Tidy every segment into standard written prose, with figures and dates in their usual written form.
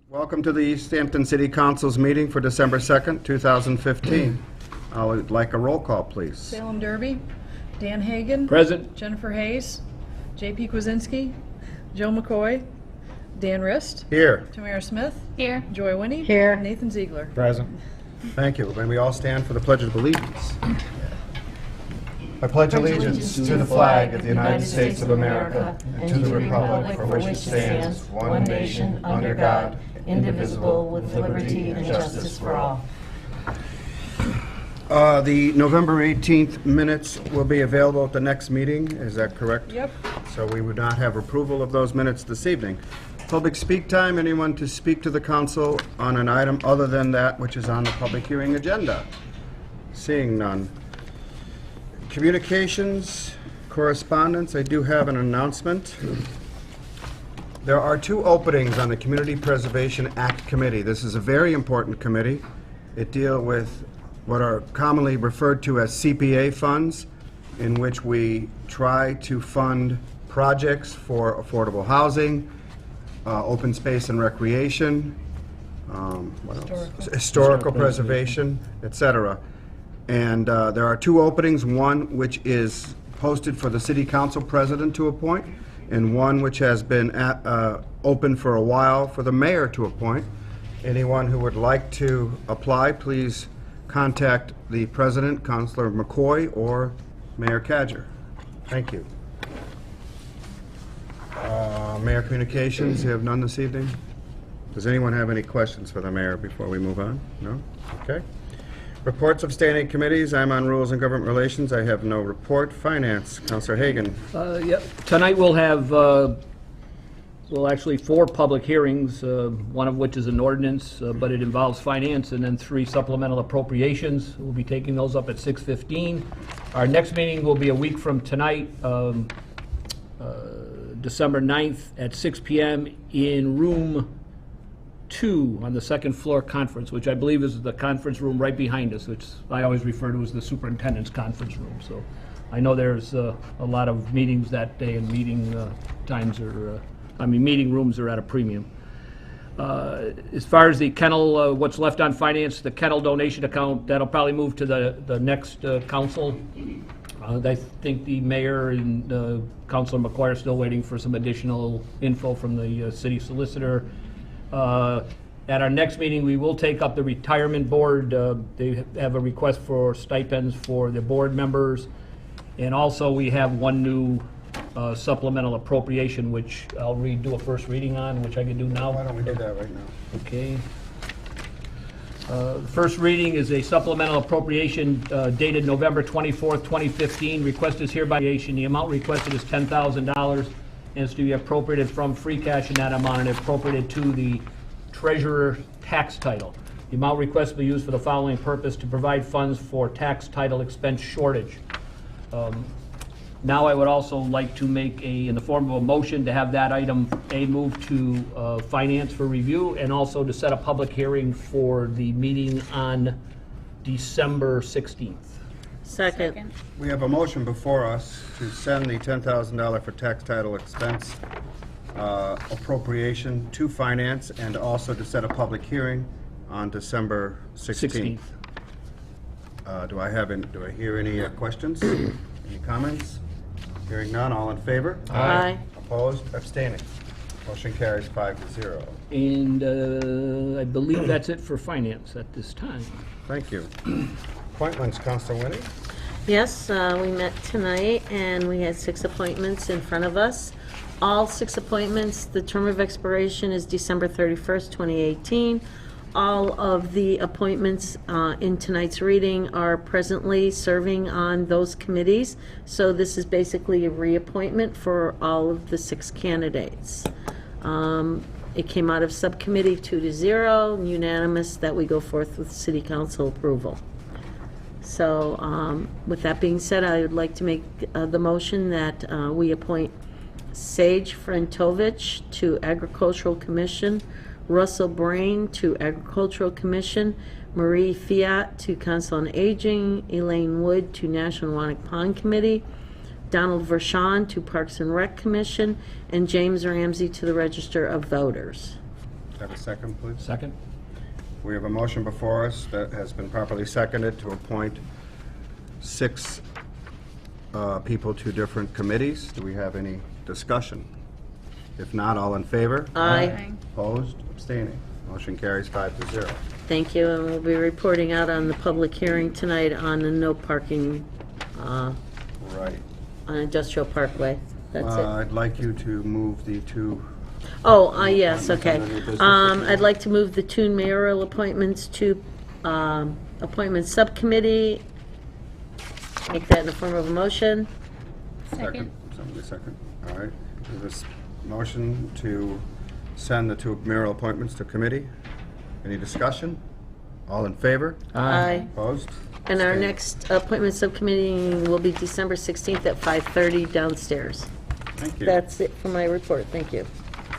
Welcome to the East Hampton City Council's meeting for December 2nd, 2015. I would like a roll call, please. Salem Derby, Dan Hagan. Present. Jennifer Hayes, J.P. Kwasinski, Joe McCoy, Dan Rist, Here. Tamara Smith, Here. Joy Winnie, Here. Nathan Ziegler. Present. Thank you. May we all stand for the Pledge of Allegiance? I pledge allegiance to the flag of the United States of America and to the republic for which it stands, one nation, under God, indivisible, with liberty and justice for all. The November 18th minutes will be available at the next meeting. Is that correct? Yep. So we would not have approval of those minutes this evening. Public speak time, anyone to speak to the council on an item other than that which is on the public hearing agenda? Seeing none. Communications, correspondence, I do have an announcement. There are 2 openings on the Community Preservation Act Committee. This is a very important committee. It deals with what are commonly referred to as CPA funds, in which we try to fund projects for affordable housing, open space and recreation, what else? Historical preservation, etc. And there are 2 openings, one which is posted for the City Council President to appoint, and one which has been open for a while for the Mayor to appoint. Anyone who would like to apply, please contact the President, Councilor McCoy, or Mayor Cadger. Thank you. Mayor Communications, you have none this evening? Does anyone have any questions for the Mayor before we move on? No? Okay. Reports of standing committees. I'm on Rules and Government Relations. I have no report. Finance, Councilor Hagan. Yep. Tonight we'll have, actually 4 public hearings, one of which is an ordinance, but it involves finance, and then 3 supplemental appropriations. We'll be taking those up at 6:15. Our next meeting will be a week from tonight, December 9th at 6 p.m. in room 2 on the 2nd floor conference, which I believe is the conference room right behind us, which I always refer to as the superintendent's conference room. So I know there's a lot of meetings that day, and meeting times are, meeting rooms are at a premium. As far as the kennel, what's left on finance, the kennel donation account, that'll probably move to the next council. I think the mayor and Councilor McCoy are still waiting for some additional info from the city solicitor. At our next meeting, we will take up the retirement board. They have a request for stipends for the board members. And also, we have one new supplemental appropriation, which I'll do a first reading on, which I can do now. Why don't we do that right now? Okay. The first reading is a supplemental appropriation dated November 24th, 2015. Request is hereby, the amount requested is $10,000 and is to be appropriated from free cash in that amount and appropriated to the treasurer tax title. The amount requested will be used for the following purpose: to provide funds for tax title expense shortage. Now I would also like to make in the form of a motion to have that item moved to finance for review, and also to set a public hearing for the meeting on December 16th. Second. We have a motion before us to send the $10,000 for tax title expense appropriation to finance, and also to set a public hearing on December 16th. Do I hear any questions? Any comments? Hearing none, all in favor? Aye. Opposed? Abstaining? Motion carries 5-0. And I believe that's it for finance at this time. Thank you. Appointments, Councilor Winnie? Yes, we met tonight and we had 6 appointments in front of us. All 6 appointments, the term of expiration is December 31st, 2018. All of the appointments in tonight's reading are presently serving on those committees. So this is basically a reappointment for all of the 6 candidates. It came out of subcommittee 2-0, unanimous that we go forth with city council approval. So with that being said, I would like to make the motion that we appoint Sage Frentovich to Agricultural Commission, Russell Brain to Agricultural Commission, Marie Fiat to Council on Aging, Elaine Wood to National Wannock Pond Committee, Donald Vershawn to Parks and Rec Commission, and James Ramsey to the Register of Voters. Have a second, please? Second? We have a motion before us that has been properly seconded to appoint 6 people to different committees. Do we have any discussion? If not, all in favor? Aye. Opposed? Abstaining? Motion carries 5-0. Thank you, and we'll be reporting out on the public hearing tonight on the no parking Right. on Industrial Parkway. That's it. I'd like you to move the 2. Oh, yes, okay. Under new business, I'd like to move the 2 mayoral appointments to Appointments Subcommittee. Make that in the form of a motion. Second. Somebody second. All right. This motion to send the 2 mayoral appointments to committee. Any discussion? All in favor? Aye. Opposed? And our Abstaining? next appointment subcommittee will be December 16th at 5:30 downstairs. Thank you. That's it for my report, thank you.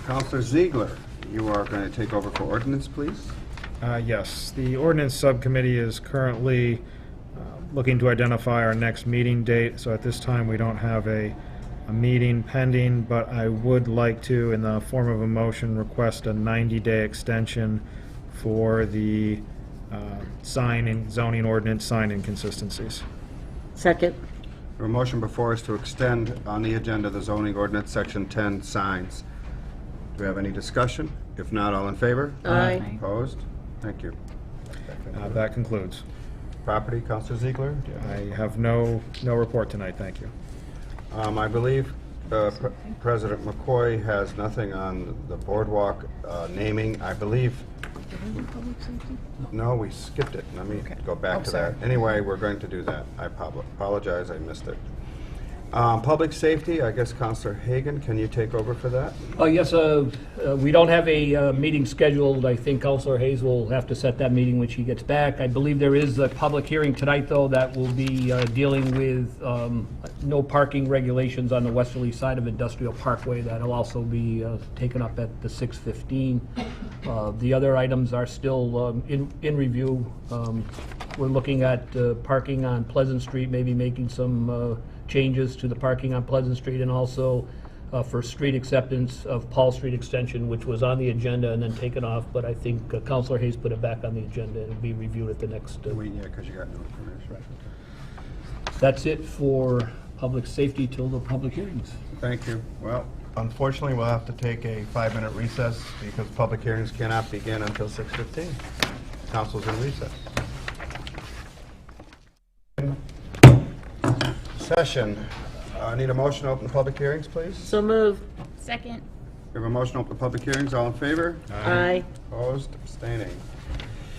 Counselor Ziegler, you are going to take over for ordinance, please. Yes, the ordinance subcommittee is currently looking to identify our next meeting date, so at this time, we don't have a meeting pending, but I would like to, in the form of a motion, request a 90-day extension for the sign and zoning ordinance sign inconsistencies. Second. We have a motion before us to extend on the agenda the zoning ordinance, Section 10, signs. Do we have any discussion? If not, all in favor? Aye. Opposed? Thank you. That concludes. Property, Counselor Ziegler? I have no report tonight, thank you. I believe President McCoy has nothing on the boardwalk naming. I believe, no, we skipped it. Let me go back to that. Anyway, we're going to do that. I apologize, I missed it. Public safety, I guess Counselor Hagan, can you take over for that? Yes, we don't have a meeting scheduled. I think Councilor Hayes will have to set that meeting when she gets back. I believe there is a public hearing tonight, though, that will be dealing with no parking regulations on the westerly side of Industrial Parkway. That'll also be taken up at the 6:15. The other items are still in review. We're looking at parking on Pleasant Street, maybe making some changes to the parking on Pleasant Street, and also for street acceptance of Paul Street Extension, which was on the agenda and then taken off, but I think Councilor Hayes put it back on the agenda. It'll be reviewed at the next. Yeah, because you got no information. That's it for public safety till the public hearings. Thank you. Well, unfortunately, we'll have to take a 5-minute recess because public hearings cannot begin until 6:15. Council's in recess. Session. I need a motion to open the public hearings, please. So move. Second. We have a motion to open the public hearings. All in favor? Aye. Opposed? Abstaining.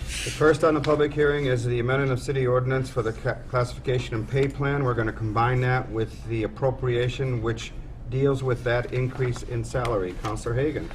The first on the public hearing is the amendment of city ordinance for the classification and pay plan. We're going to combine that with the appropriation, which deals with that increase in salary. Counselor Hagan.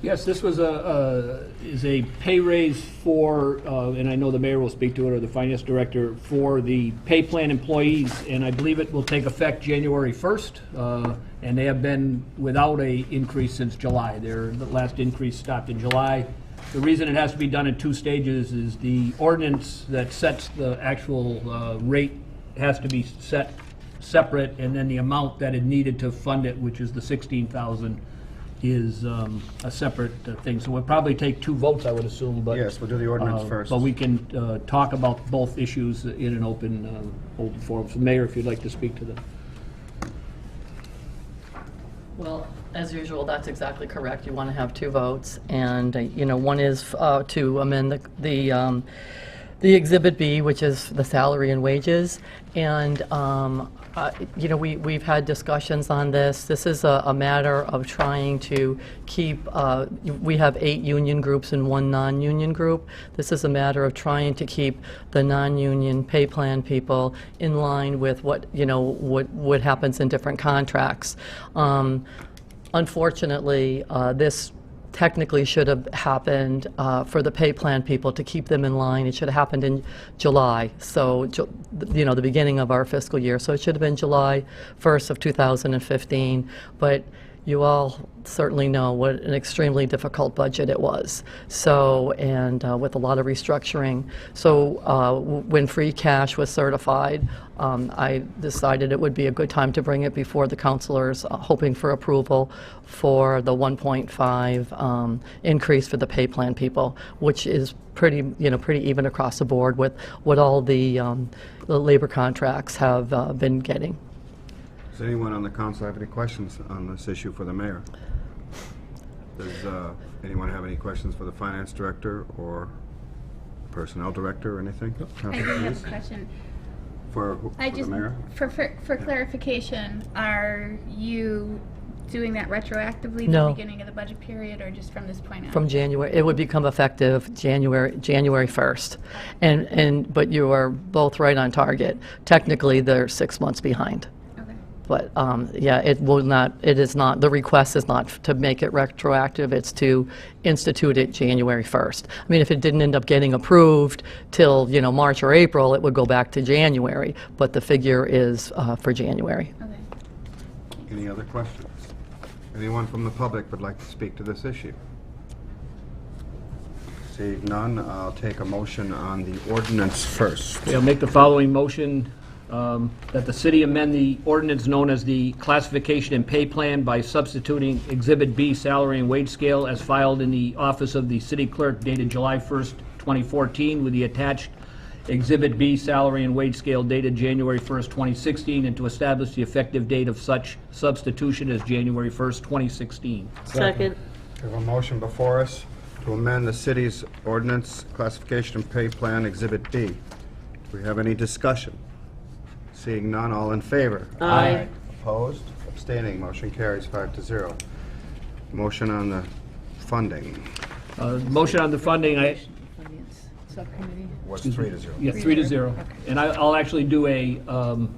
Yes, this was is a pay raise for, and I know the mayor will speak to it, or the finance director, for the pay plan employees, and I believe it will take effect January 1st, and they have been without a increase since July. The last increase stopped in July. The reason it has to be done in 2 stages is the ordinance that sets the actual rate has to be set separate, and then the amount that is needed to fund it, which is the $16,000, is a separate thing. So we'll probably take 2 votes, I would assume, but... Yes, we'll do the ordinance first. But we can talk about both issues in an open forum. So Mayor, if you'd like to speak to them. Well, as usual, that's exactly correct. You want to have 2 votes, and, one is to amend the Exhibit B, which is the salary and wages, and, we've had discussions on this. This is a matter of trying to keep, we have 8 union groups and 1 non-union group. This is a matter of trying to keep the non-union pay plan people in line with what happens in different contracts. Unfortunately, this technically should have happened for the pay plan people to keep them in line. It should have happened in July, so the beginning of our fiscal year. So it should have been July 1st of 2015. But you all certainly know what an extremely difficult budget it was. So, and with a lot of restructuring. So when free cash was certified, I decided it would be a good time to bring it before the councilors, hoping for approval for the 1.5 increase for the pay plan people, which is pretty, pretty even across the board with what all the labor contracts have been getting. Does anyone on the council have any questions on this issue for the mayor? Does anyone have any questions for the finance director or personnel director or anything? I do have a question. For the mayor? For clarification, are you doing that retroactively No. the beginning of the budget period, or just from this point on? From January, it would become effective January 1st. But you are both right on target. Technically, they're 6 months behind. Okay. But, yeah, it is not, the request is not to make it retroactive, it's to institute it January 1st. I mean, if it didn't end up getting approved till, March or April, it would go back to January, but the figure is for January. Okay. Any other questions? Anyone from the public would like to speak to this issue? Seeing none, I'll take a motion on the ordinance first. Okay, I'll make the following motion, that the city amend the ordinance known as the classification and pay plan by substituting Exhibit B salary and wage scale as filed in the office of the city clerk dated July 1st, 2014, with the attached Exhibit B salary and wage scale dated January 1st, 2016, and to establish the effective date of such substitution as January 1st, 2016. Second. We have a motion before us to amend the city's ordinance classification and pay plan Exhibit B. Do we have any discussion? Seeing none, all in favor? Aye. Opposed? Abstaining, motion carries 5-0. Motion on the funding Motion on the funding, Finance Subcommittee. was 3-0. Yeah, 3-0. And I'll actually do a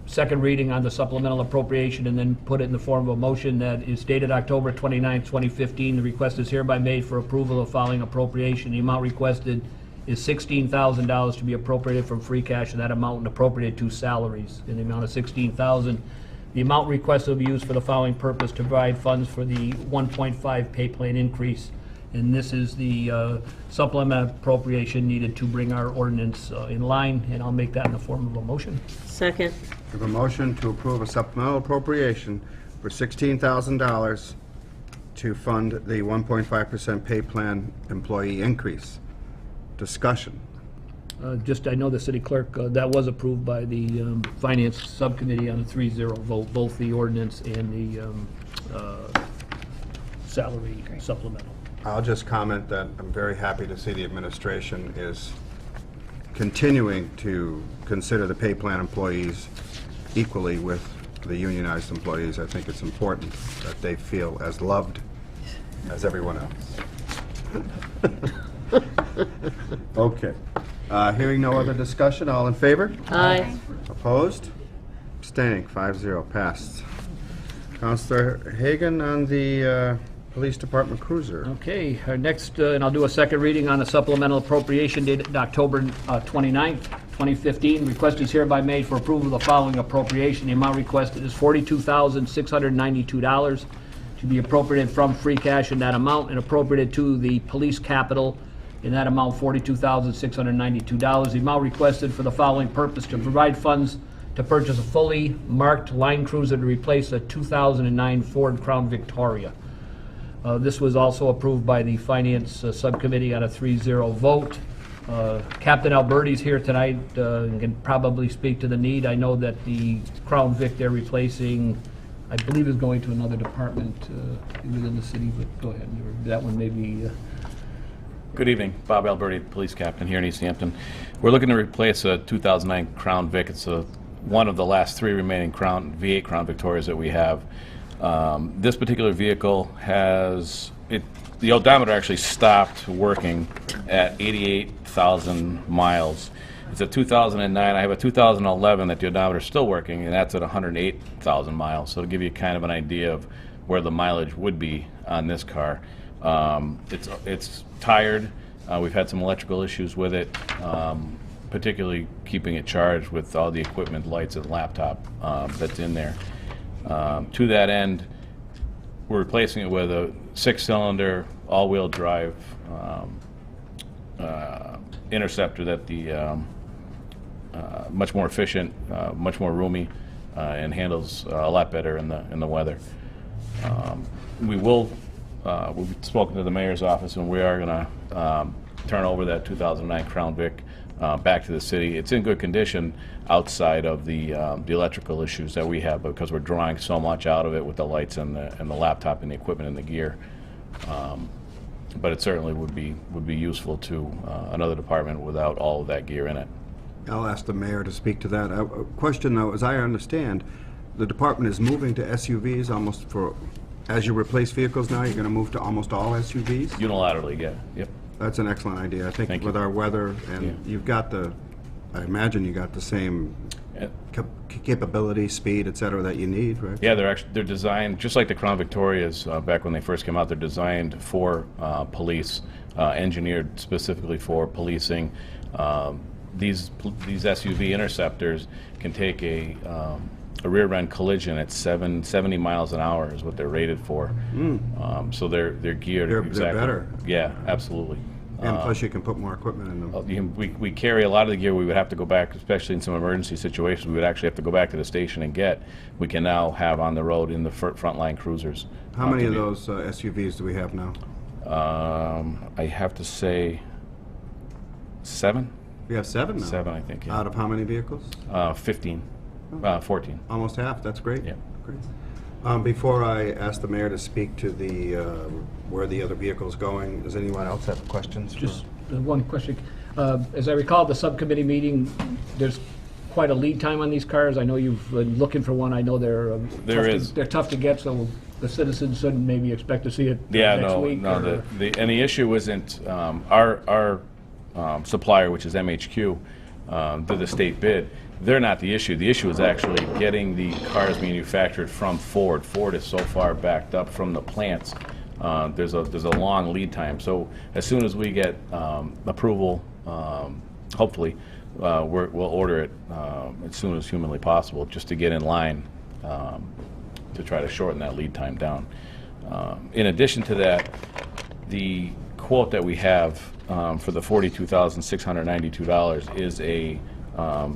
second reading on the supplemental appropriation and then put it in the form of a motion that is dated October 29, 2015. The request is hereby made for approval of following appropriation. The amount requested is $16,000 to be appropriated from free cash, and that amount appropriated to salaries in the amount of $16,000. The amount requested will be used for the following purpose: to provide funds for the 1.5 pay plan increase. And this is the supplemental appropriation needed to bring our ordinance in line, and I'll make that in the form of a motion. Second. We have a motion to approve a supplemental appropriation for $16,000 to fund the 1.5% pay plan employee increase. Discussion. Just, I know the city clerk, that was approved by the finance subcommittee on a 3-0 vote, both the ordinance and the salary supplemental. I'll just comment that I'm very happy to see the administration is continuing to consider the pay plan employees equally with the unionized employees. I think it's important that they feel as loved as everyone else. Okay. Hearing no other discussion, all in favor? Aye. Opposed? Abstaining, 5-0, passed. Counselor Hagan on the Police Department cruiser. Okay, our next, and I'll do a second reading on the supplemental appropriation dated October 29th, 2015. Request is hereby made for approval of the following appropriation. The amount requested is $42,692 to be appropriated from free cash in that amount and appropriated to the police capital in that amount, $42,692. The amount requested for the following purpose: to provide funds to purchase a fully marked line cruiser to replace a 2009 Ford Crown Victoria. This was also approved by the Finance Subcommittee on a 3-0 vote. Captain Alberti's here tonight and can probably speak to the need. I know that the Crown Vic they're replacing, I believe, is going to another department within the city, but go ahead. That one may be... Good evening, Bob Alberti, police captain here in East Hampton. We're looking to replace a 2009 Crown Vic. It's one of the last 3 remaining V8 Crown Victorias that we have. This particular vehicle has, the odometer actually stopped working at 88,000 miles. It's a 2009. I have a 2011 that the odometer is still working, and that's at 108,000 miles. So to give you kind of an idea of where the mileage would be on this car. It's tired. We've had some electrical issues with it, particularly keeping it charged with all the equipment, lights, and laptop that's in there. To that end, we're replacing it with a 6-cylinder, all-wheel drive Interceptor that the much more efficient, much more roomy, and handles a lot better in the weather. We've spoken to the mayor's office, and we are going to turn over that 2009 Crown Vic back to the city. It's in good condition outside of the electrical issues that we have, because we're drawing so much out of it with the lights and the laptop and the equipment and the gear. But it certainly would be useful to another department without all of that gear in it. I'll ask the mayor to speak to that. A question, though, as I understand, the department is moving to SUVs almost for, as you replace vehicles now, you're going to move to almost all SUVs? Unilaterally, yeah. Yep. That's an excellent idea. I think Thank with you. our weather, and Yeah. you've got I imagine you got the same capability, speed, et cetera, that you need, right? Yeah, they're designed just like the Crown Victorias back when they first came out. They're designed for police, engineered specifically for policing. These SUV Interceptors can take a rear end collision at 70 miles an hour is what they're rated for. So they're geared They're exactly. better. Yeah, absolutely. And plus you can put more equipment in them. We carry a lot of the gear we would have to go back, especially in some emergency situations, we would actually have to go back to the station and get. We can now have on the road in the frontline cruisers. How many of those SUVs do we have now? I have to say 7? We have 7 now. 7, I think, yeah. Out of how many vehicles? 15, 14. Almost half. That's great. Yeah. Great. Before I ask the mayor to speak to the where the other vehicle's going, does anyone else have questions? Just one question. As I recall, the subcommittee meeting, there's quite a lead time on these cars. I know you've been looking for one. I know they're they're tough to get, so the citizens shouldn't maybe expect to see it next week. No. And the issue isn't our supplier, which is MHQ, did the state bid. They're not the issue. The issue is actually getting the cars manufactured from Ford. Ford is so far backed up from the plants. There's a long lead time. So as soon as we get approval, hopefully, we'll order it as soon as humanly possible, just to get in line to try to shorten that lead time down. In addition to that, the quote that we have for the $42,692 is a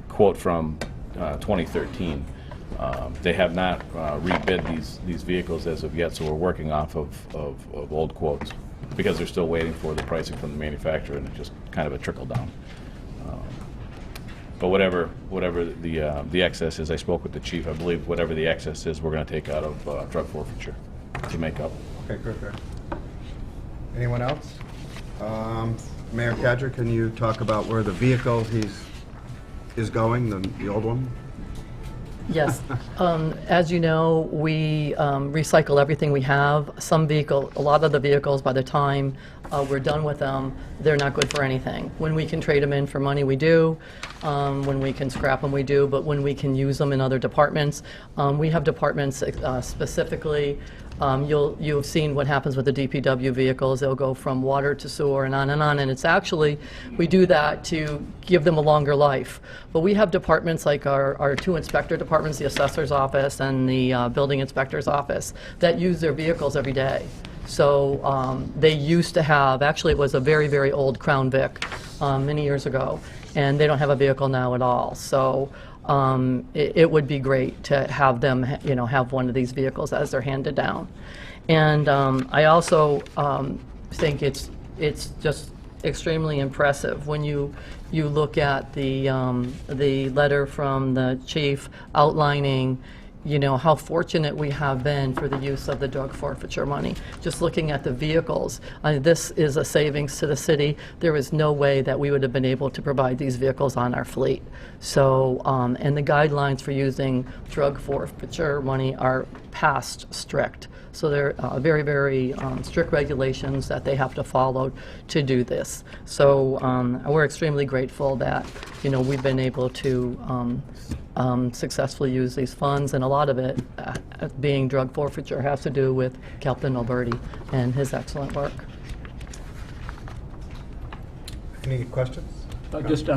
quote from 2013. They have not rebid these vehicles as of yet, so we're working off of old quotes because they're still waiting for the pricing from the manufacturer, and it's just kind of a trickle down. But whatever the excess is, I spoke with the chief. I believe whatever the excess is, we're going to take out of drug forfeiture to make up. Okay, good. Anyone else? Mayor Kadger, can you talk about where the vehicle is going, the old one? Yes. As you know, we recycle everything we have. A lot of the vehicles, by the time we're done with them, they're not good for anything. When we can trade them in for money, we do. When we can scrap them, we do. But when we can use them in other departments, we have departments specifically. You've seen what happens with the DPW vehicles. They'll go from water to sewer and on, and it's actually, we do that to give them a longer life. But we have departments like our 2 inspector departments, the assessor's office and the building inspector's office, that use their vehicles every day. So they used to have, actually it was a very, very old Crown Vic many years ago, and they don't have a vehicle now at all. So it would be great to have them, have one of these vehicles as they're handed down. And I also think it's just extremely impressive when you look at the letter from the chief outlining, how fortunate we have been for the use of the drug forfeiture money. Just looking at the vehicles, this is a savings to the city. There is no way that we would have been able to provide these vehicles on our fleet. So, and the guidelines for using drug forfeiture money are past strict. So there are very, very strict regulations that they have to follow to do this. So we're extremely grateful that, we've been able to successfully use these funds, and a lot of it, being drug forfeiture, has to do with Captain Alberti and his excellent work. Any questions? I just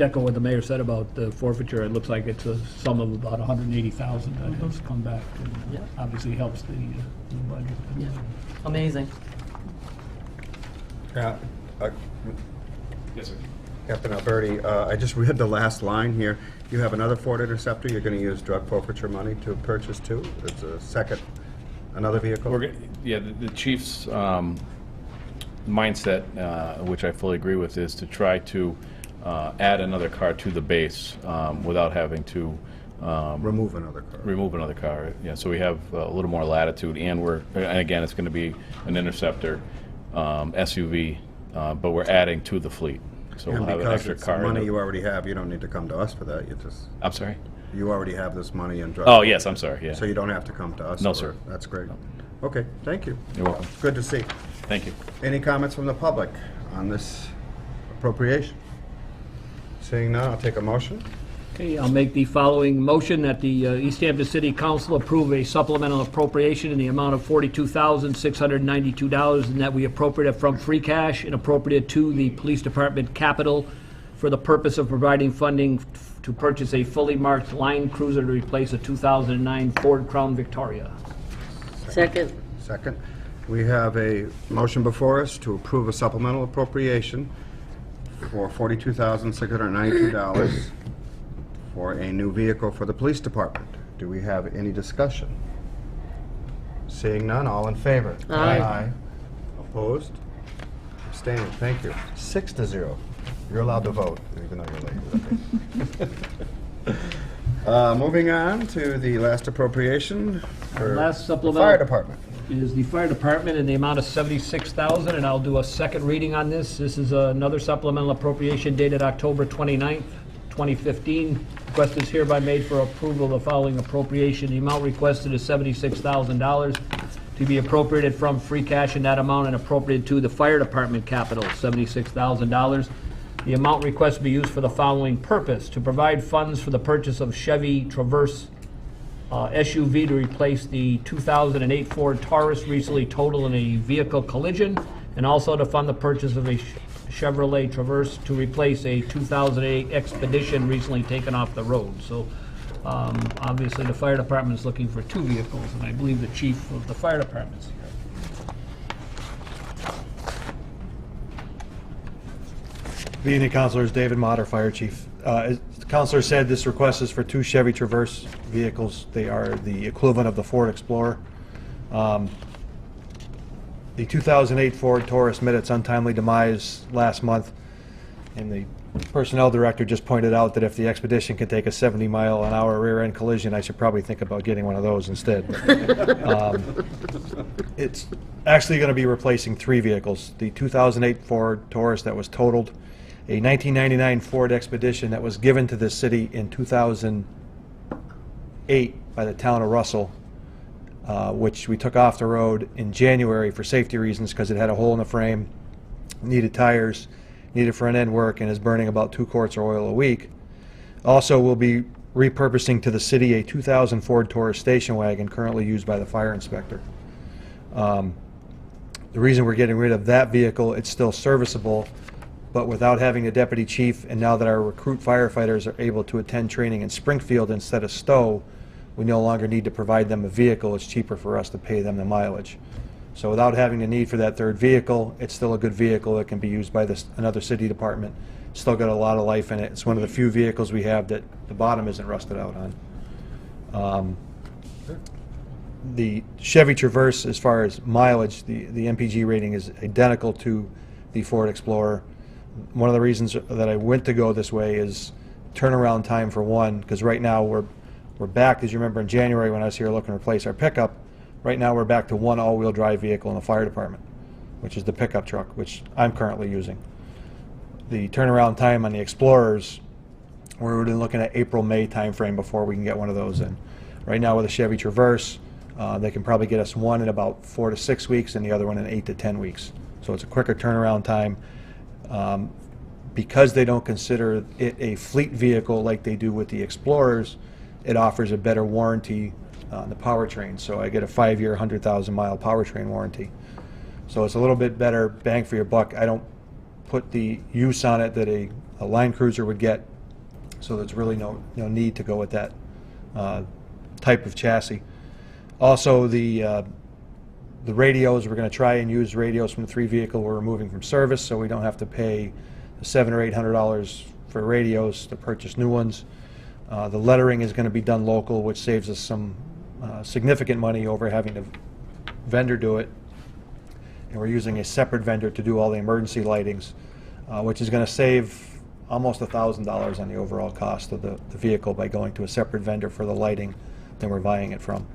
echo what the mayor said about the forfeiture. It looks like it's a sum of about 180,000 that has come back, and Yeah. obviously helps the budget. Yeah. Amazing. Yeah. Yes, sir. Captain Alberti, I just read the last line here. You have another Ford Interceptor you're going to use drug forfeiture money to purchase too? It's a second, another vehicle? The chief's mindset, which I fully agree with, is to try to add another car to the base without having to Remove another car. remove another car. Yeah, so we have a little more latitude, and again, it's going to be an Interceptor SUV, but we're adding to the fleet. So And we'll have an because extra it's car. money you already have, you don't need to come to us for that. I'm sorry? You already have this money in drug. Oh, yes, I'm sorry, yeah. So you don't have to come to us. No, for sir. it. That's great. Okay, thank you. You're welcome. Good to see. Thank you. Any comments from the public on this appropriation? Seeing none, I'll take a motion. Okay, I'll make the following motion that the East Hampton City Council approve a supplemental appropriation in the amount of $42,692, and that we appropriate it from free cash and appropriate to the Police Department capital for the purpose of providing funding to purchase a fully marked line cruiser to replace a 2009 Ford Crown Victoria. Second. Second. We have a motion before us to approve a supplemental appropriation for $42,692 for a new vehicle for the police department. Do we have any discussion? Seeing none, all in favor? Aye. Opposed? Abstaining, thank you. 6-0. You're allowed to vote, even though you're late. Moving on to the last appropriation for Last the supplemental. fire department. Is the fire department in the amount of $76,000, and I'll do a second reading on this. This is another supplemental appropriation dated October 29th, 2015. Request is hereby made for approval of the following appropriation. The amount requested is $76,000 to be appropriated from free cash in that amount and appropriated to the fire department capital, $76,000. The amount requested be used for the following purpose: to provide funds for the purchase of Chevy Traverse SUV to replace the 2008 Ford Taurus recently totaled in a vehicle collision, and also to fund the purchase of a Chevrolet Traverse to replace a 2008 Expedition recently taken off the road. So obviously the fire department is looking for two vehicles, and I believe the chief of the fire department is here. Good evening, Councilors. David Motter, Fire Chief. As the Councilor said, this request is for two Chevy Traverse vehicles. They are the equivalent of the Ford Explorer. The 2008 Ford Taurus met its untimely demise last month, and the Personnel Director just pointed out that if the Expedition can take a 70-mile-an-hour rear-end collision, I should probably think about getting one of those instead. It's actually going to be replacing three vehicles: the 2008 Ford Taurus that was totaled, a 1999 Ford Expedition that was given to this city in 2008 by the town of Russell, which we took off the road in January for safety reasons because it had a hole in the frame, needed tires, needed front-end work, and is burning about 2 quarts of oil a week. Also, we'll be repurposing to the city a 2000 Ford Taurus station wagon currently used by the fire inspector. The reason we're getting rid of that vehicle, it's still serviceable, but without having a deputy chief, and now that our recruit firefighters are able to attend training in Springfield instead of Stowe, we no longer need to provide them a vehicle. It's cheaper for us to pay them the mileage. So without having the need for that third vehicle, it's still a good vehicle that can be used by another city department. Still got a lot of life in it. It's one of the few vehicles we have that the bottom isn't rusted out on. The Chevy Traverse, as far as mileage, the MPG rating is identical to the Ford Explorer. One of the reasons that I went to go this way is turnaround time, for one, because right now we're back, as you remember in January when I was here looking to replace our pickup. Right now we're back to one all-wheel drive vehicle in the fire department, which is the pickup truck, which I'm currently using. The turnaround time on the Explorers, we're looking at April-May timeframe before we can get one of those in. Right now with a Chevy Traverse, they can probably get us one in about 4 to 6 weeks and the other one in 8 to 10 weeks. So it's a quicker turnaround time. Because they don't consider it a fleet vehicle like they do with the Explorers, it offers a better warranty on the powertrain. So I get a 5-year, 100,000-mile powertrain warranty. So it's a little bit better bang for your buck. I don't put the use on it that a a line cruiser would get. So there's really no need to go with that type of chassis. Also, the radios, we're going to try and use radios from the 3 vehicle we're removing from service, so we don't have to pay $700 or $800 for radios to purchase new ones. The lettering is going to be done local, which saves us some significant money over having to vendor do it. And we're using a separate vendor to do all the emergency lightings, which is going to save almost $1,000 on the overall cost of the vehicle by going to a separate vendor for the lighting than we're buying it from.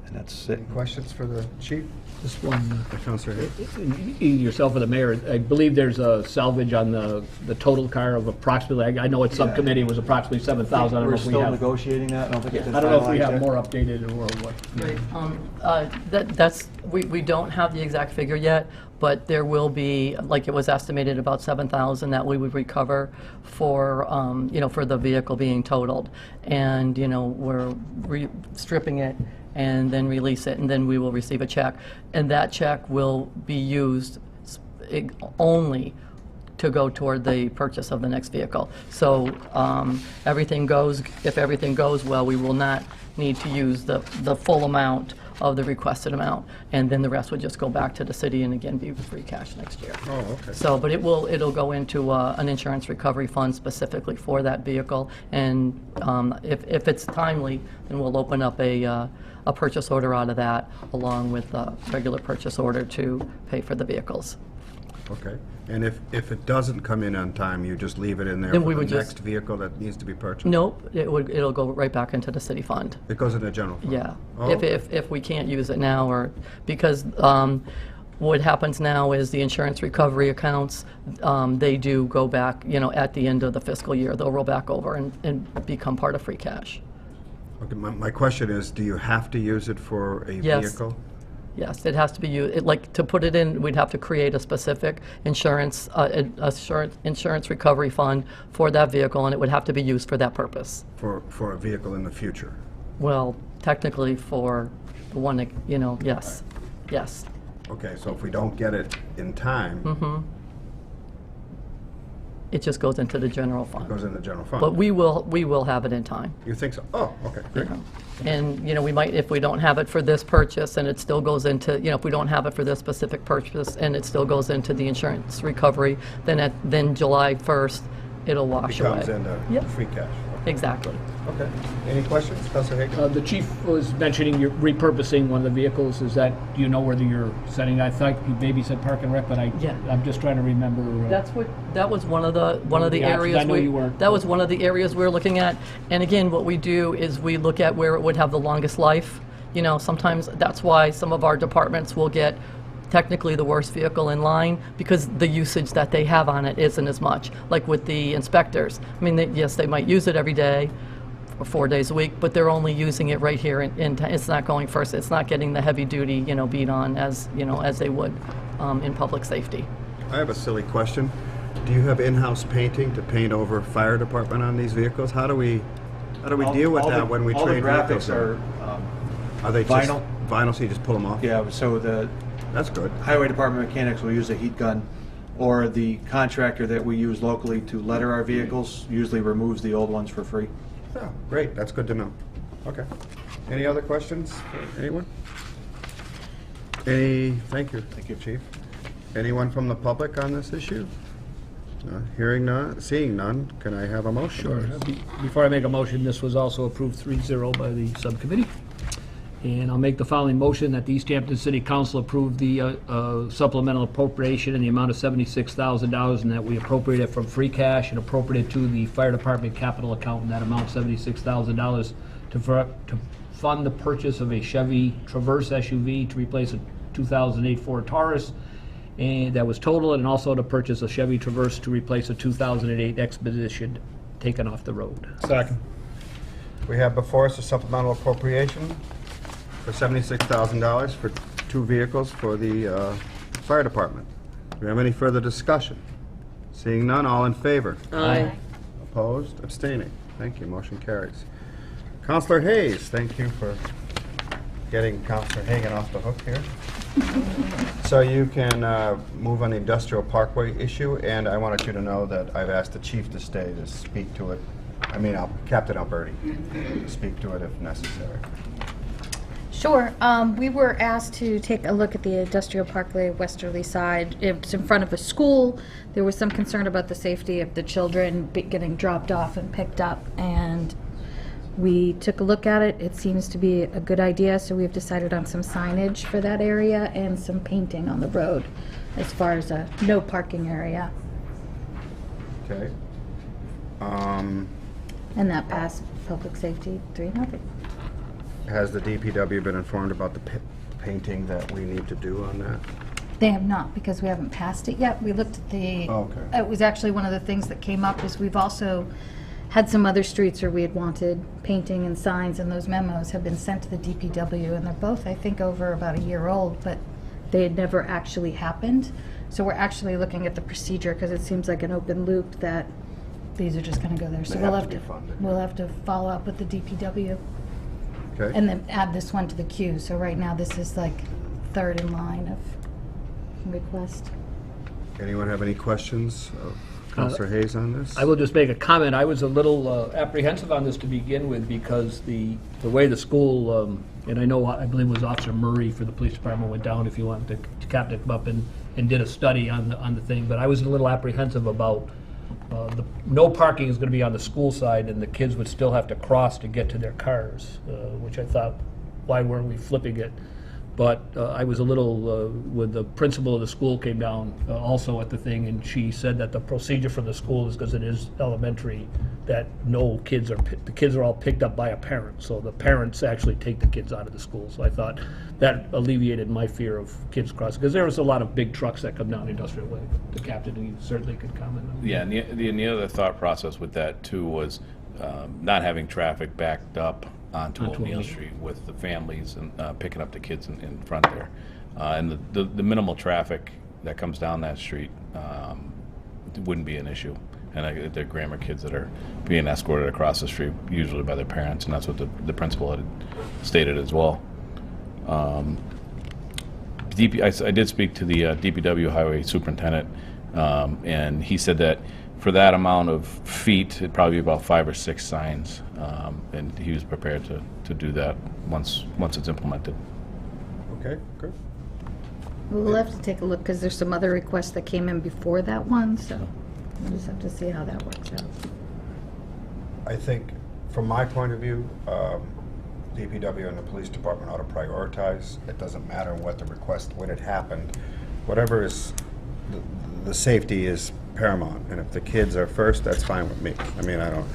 And that's it. Any questions for the chief? This one, Councilor Hayes? either yourself or the mayor, I believe there's a salvage on the total car of approximately, I know at subcommittee it was approximately 7,000. I don't know We're if we still have, negotiating that. I don't think it's been I don't know if we finalized have yet. more updated or what. We don't have the exact figure yet, but there will be, like it was estimated, about 7,000 that we would recover for, for the vehicle being totaled. And, we're stripping it and then release it, and then we will receive a check. And that check will be used only to go toward the purchase of the next vehicle. So if everything goes well, we will not need to use the full amount of the requested amount, and then the rest would just go back to the city and again be free cash next year. Oh, okay. So, but it'll go into an insurance recovery fund specifically for that vehicle, and if it's timely, then we'll open up a purchase order out of that, along with a regular purchase order to pay for the vehicles. Okay. And if it doesn't come in on time, you just leave it in there Then for we the would next just- vehicle that needs to be purchased? Nope, it'll go right back into the city fund. It goes in the general fund? Yeah, Oh, if we can't use it now, or, because what happens now is the insurance recovery accounts, they do go back, at the end of the fiscal year, they'll roll back over and become part of free cash. Okay, my question is, do you have to use it for a Yes. vehicle? Yes, it has to be used, like, to put it in, we'd have to create a specific insurance recovery fund for that vehicle, and it would have to be used for that purpose. For a vehicle in the future? Well, technically for the one that, yes, yes. Okay, so if we don't get it in time, It just goes into the general it fund. goes in the general fund? But we will have it in time. You think so? Oh, okay, great. And, we might, if we don't have it for this purchase and it still goes into, if we don't have it for this specific purchase and it still goes into the insurance recovery, then July 1st, it'll wash away. Becomes into Yep. free cash? Exactly. Okay. Any questions, Councilor Hagan? The chief was mentioning you're repurposing one of the vehicles. Is that, do you know whether you're setting, I thought you maybe said Park and Rec, but Yeah. I'm just trying to remember. That was one of the Yeah, areas I know you were- that was one of the areas we're looking at. And again, what we do is we look at where it would have the longest life. Sometimes that's why some of our departments will get technically the worst vehicle in line, because the usage that they have on it isn't as much. Like with the inspectors. I mean, yes, they might use it every day or 4 days a week, but they're only using it right here it's not going first. It's not getting the heavy duty, beat on as they would in public safety. I have a silly question. Do you have in-house painting to paint over fire department on these vehicles? How do we deal with that when we all the trade vehicles? graphics are Are they just vinyl. vinyl, so you just pull them off? Yeah, so the That's good. highway department mechanics will use a heat gun, or the contractor that we use locally to letter our vehicles usually removes the old ones for free. Oh, great, that's good to know. Okay. Any other questions? Anyone? Thank you. Thank you, Chief. Anyone from the public on this issue? Hearing none, seeing none, can I have a motion? Sure. Before I make a motion, this was also approved 3-0 by the subcommittee. And I'll make the following motion that the East Hampton City Council approve the supplemental appropriation in the amount of $76,000, and that we appropriate it from free cash and appropriate it to the fire department capital account in that amount, $76,000, to fund the purchase of a Chevy Traverse SUV to replace a 2008 Ford Taurus, and that was totaled, and also to purchase a Chevy Traverse to replace a 2008 Expedition taken off the road. Second. We have before us a supplemental appropriation for $76,000 for 2 vehicles for the fire department. Do we have any further discussion? Seeing none, all in favor? Aye. Opposed? Abstaining? Thank you, motion carries. Counselor Hayes, thank you for getting Counselor Hagan off the hook here. So you can move on the industrial parkway issue, and I wanted you to know that I've asked the chief to stay to speak to it. I mean, Captain Alberti, to speak to it if necessary. Sure. We were asked to take a look at the industrial parkway westerly side. It's in front of a school. There was some concern about the safety of the children getting dropped off and picked up, and we took a look at it. It seems to be a good idea, so we've decided on some signage for that area and some painting on the road as far as a no parking area. Okay. And that passed Public Safety 300. Has the DPW been informed about the painting that we need to do on that? They have not, because we haven't passed it yet. We looked at the, Okay. it was actually one of the things that came up is we've also had some other streets where we had wanted painting and signs, and those memos have been sent to the DPW, and they're both, I think, over about a year old, but they had never actually happened. So we're actually looking at the procedure, because it seems like an open loop that these are just gonna go there. So They we'll have have to to, be funded. we'll have to follow up with the DPW Okay. and then add this one to the queue. So right now, this is like third in line of request. Anyone have any questions of Counselor Hayes on this? I will just make a comment. I was a little apprehensive on this to begin with because the way the school, and I know, I believe it was Officer Murray for the police department went down, if you want, the captain come up and did a study on the thing, but I was a little apprehensive about no parking is going to be on the school side, and the kids would still have to cross to get to their cars, which I thought, why weren't we flipping it? But I was a little, when the principal of the school came down also at the thing, and she said that the procedure for the school is, because it is elementary, that no kids are, the kids are all picked up by a parent, so the parents actually take the kids out of the school. So I thought that alleviated my fear of kids crossing, because there was a lot of big trucks that come down Industrial Way. The captain, you certainly could comment on that. Yeah, and the other thought process with that too was not having traffic backed up onto O'Neill Street with the families and picking up the kids in front there. And the minimal traffic that comes down that street wouldn't be an issue. And they're grammar kids that are being escorted across the street, usually by their parents, and that's what the principal had stated as well. I did speak to the DPW highway superintendent, and he said that for that amount of feet, it'd probably be about 5 or 6 signs, and he was prepared to do that once it's implemented. Okay, good. We'll have to take a look, because there's some other requests that came in before that one, so we'll just have to see how that works out. I think, from my point of view, DPW and the police department ought to prioritize. It doesn't matter what the request, when it happened. Whatever is, the safety is paramount, and if the kids are first, that's fine with me. I mean, I don't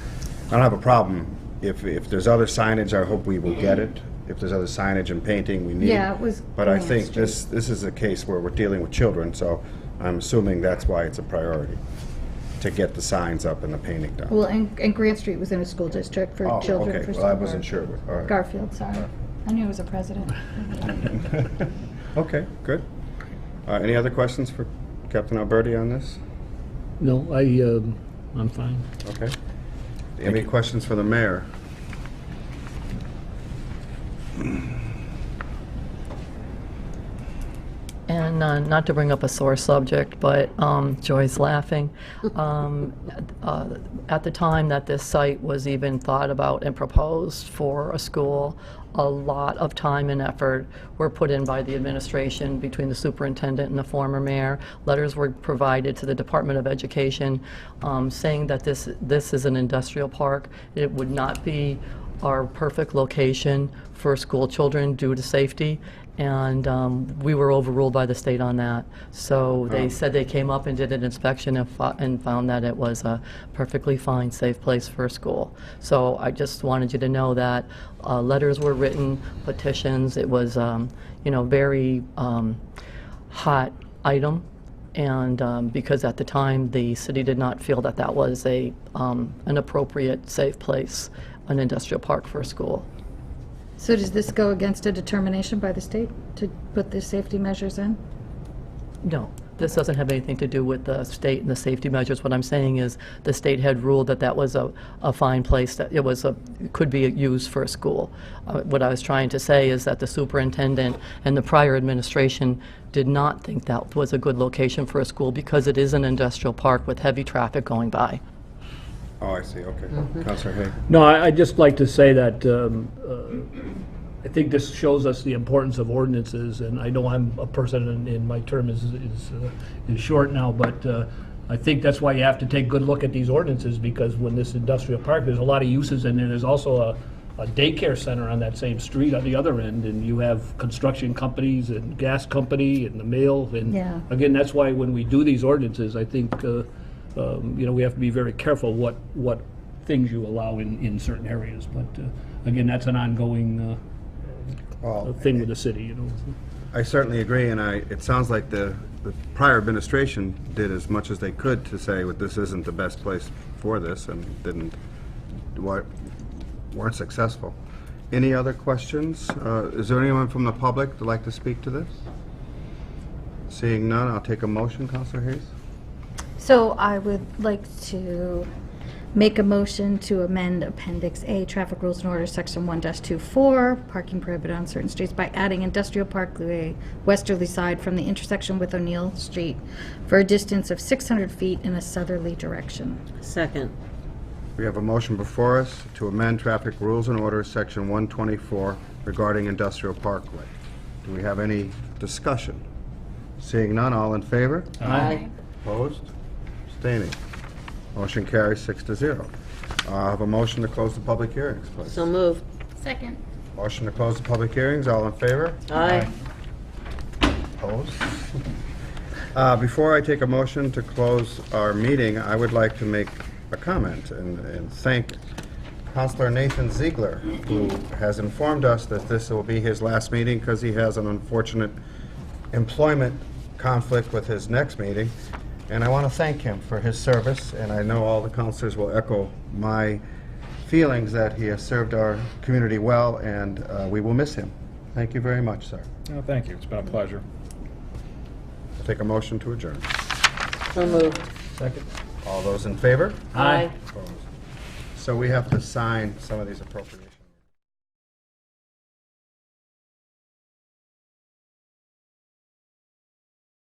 have a problem. If there's other signage, I hope we will get it. If there's other signage and painting, we need it. Yeah, it was But I going think straight. this is a case where we're dealing with children, so I'm assuming that's why it's a priority, to get the signs up and the painting done. Well, and Grant Street was in a school district for Oh, children okay. for Well, some I of wasn't our- sure. All right. Garfield, sorry. I knew it was a president. Okay, good. Any other questions for Captain Alberti on this? No, I'm fine. Okay. Any questions for the mayor? And not to bring up a sore subject, but Joy's laughing. At the time that this site was even thought about and proposed for a school, a lot of time and effort were put in by the administration between the superintendent and the former mayor. Letters were provided to the Department of Education saying that this is an industrial park. It would not be our perfect location for school children due to safety. And we were overruled by the state on that. So they said they came up and did an inspection and found that it was a perfectly fine, safe place for a school. So I just wanted you to know that letters were written, petitions. It was, very hot item. And because at the time, the city did not feel that that was an appropriate, safe place, an industrial park for a school. So does this go against a determination by the state to put the safety measures in? No, This doesn't have anything to do with the state and the safety measures. What I'm saying is the state had ruled that that was a fine place, that it could be used for a school. What I was trying to say is that the superintendent and the prior administration did not think that was a good location for a school because it is an industrial park with heavy traffic going by. Oh, I see, okay. Counselor Hay. No, I'd just like to say that I think this shows us the importance of ordinances, and I know I'm a person and my term is short now, but I think that's why you have to take a good look at these ordinances, because when this industrial park, there's a lot of uses in there. There's also a daycare center on that same street on the other end, and you have construction companies and gas company and the mail. And Yeah. again, that's why when we do these ordinances, I think we have to be very careful what things you allow in certain areas. But again, that's an ongoing thing with the city. I certainly agree, and it sounds like the prior administration did as much as they could to say that this isn't the best place for this, and weren't successful. Any other questions? Is there anyone from the public that'd like to speak to this? Seeing none, I'll take a motion, Counselor Hayes. So I would like to make a motion to amend Appendix A, Traffic Rules and Orders, Section 1-24, parking prohibited on certain streets by adding Industrial Parkway westerly side from the intersection with O'Neill Street for a distance of 600 feet in a southerly direction. Second. We have a motion before us to amend Traffic Rules and Orders, Section 124, regarding Industrial Parkway. Do we have any discussion? Seeing none, all in favor? Aye. Opposed? Abstaining? Motion carries 6-0. I have a motion to close the public hearings, please. So moved. Second. Motion to close the public hearings, all in favor? Aye. Opposed? Before I take a motion to close our meeting, I would like to make a comment and thank Councilor Nathan Ziegler, who has informed us that this will be his last meeting because he has an unfortunate employment conflict with his next meeting. And I want to thank him for his service, and I know all the councilors will echo my feelings that he has served our community well, and we will miss him. Thank you very much, sir. Oh, thank you. It's been a pleasure. I'll take a motion to adjourn. So moved. Second. All those in favor? Aye. Opposed? So we have to sign some of these appropriations.